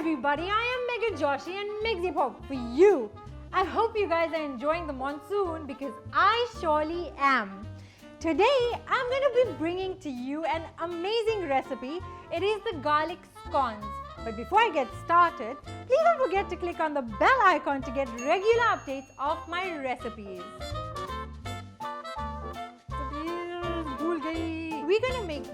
everybody, I am Megha Joshi and Megha Pop for you. I hope you guys are enjoying the monsoon because I surely am. Today I'm going to be bringing to you an amazing recipe. It is the garlic scones. But before I get started, please don't forget to click on the bell icon to get regular updates of my recipes. We're going to make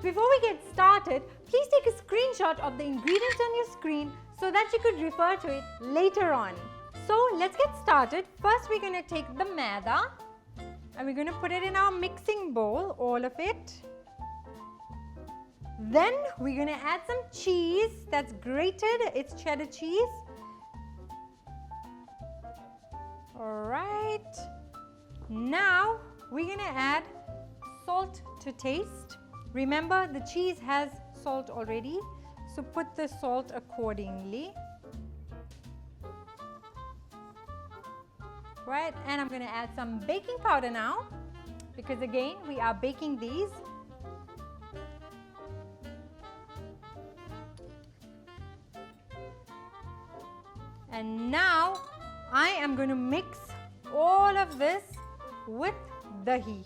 Before we get started, please take a screenshot of the ingredients on your screen so that you could refer to it later on. So let's get started. First we're going to take the maida and we're going to put it in our mixing bowl, all of it. Then we're going to add some cheese that's grated, it's cheddar cheese. Alright, now we're going to add salt to taste. Remember, the cheese has salt already, so put the salt accordingly. Right, and I'm going to add some baking powder now, because again, we are baking these. And now, I am going to mix all of this with dahi.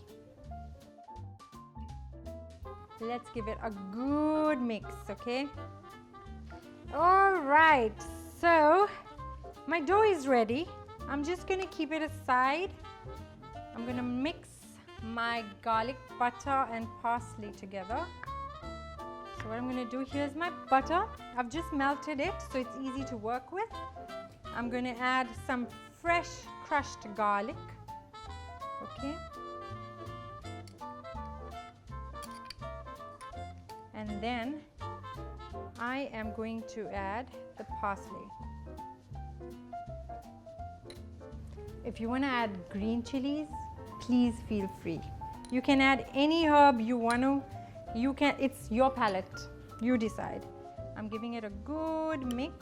Let's give it a good mix, okay? Alright, so my dough is ready. I'm just going to keep it aside. I'm going to mix my garlic butter and parsley together. So what I'm going to do, here's my butter. I've just melted it so it's easy to work with. I'm going to add some fresh crushed garlic, okay? And then I am going to add the parsley. If you want to add green chilies, please feel free. You can add any herb you want to. It's your palate. You decide. I'm giving it a good mix.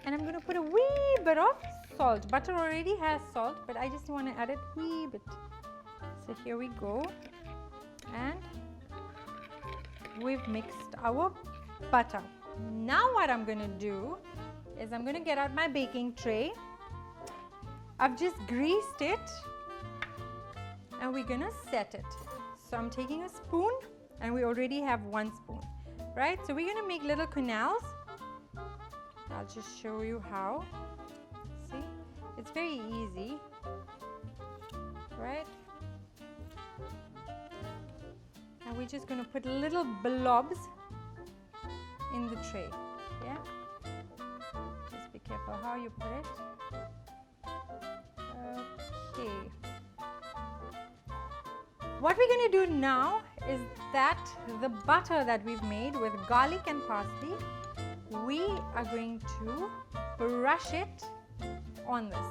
And I'm going to put a wee bit of salt. Butter already has salt, but I just want to add it a wee bit. So here we go. And we've mixed our butter. Now what I'm going to do is I'm going to get out my baking tray. I've just greased it and we're going to set it. So I'm taking a spoon and we already have one spoon, right? So we're going to make little canals. I'll just show you how. See, it's very easy, right? And we're just going to put little blobs in the tray, yeah? Just be careful how you put it. Okay. What we're going to do now is that the butter that we've made with garlic and parsley, we are going to brush it on this.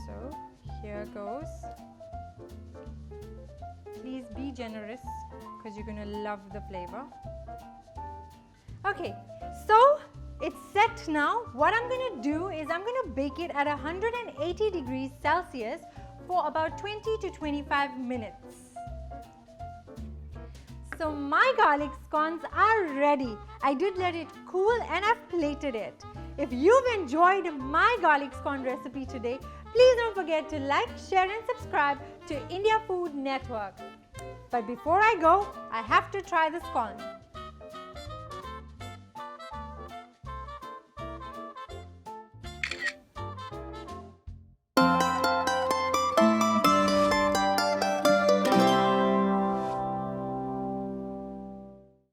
So here goes. Please be generous because you're going to love the flavor. Okay, so it's set now. What I'm going to do is I'm going to bake it at 180 degrees Celsius for about 20 to 25 minutes. So my garlic scones are ready. I did let it cool and I've plated it. If you've enjoyed my garlic scone recipe today, please don't forget to like, share and subscribe to India Food Network. But before I go, I have to try the scone.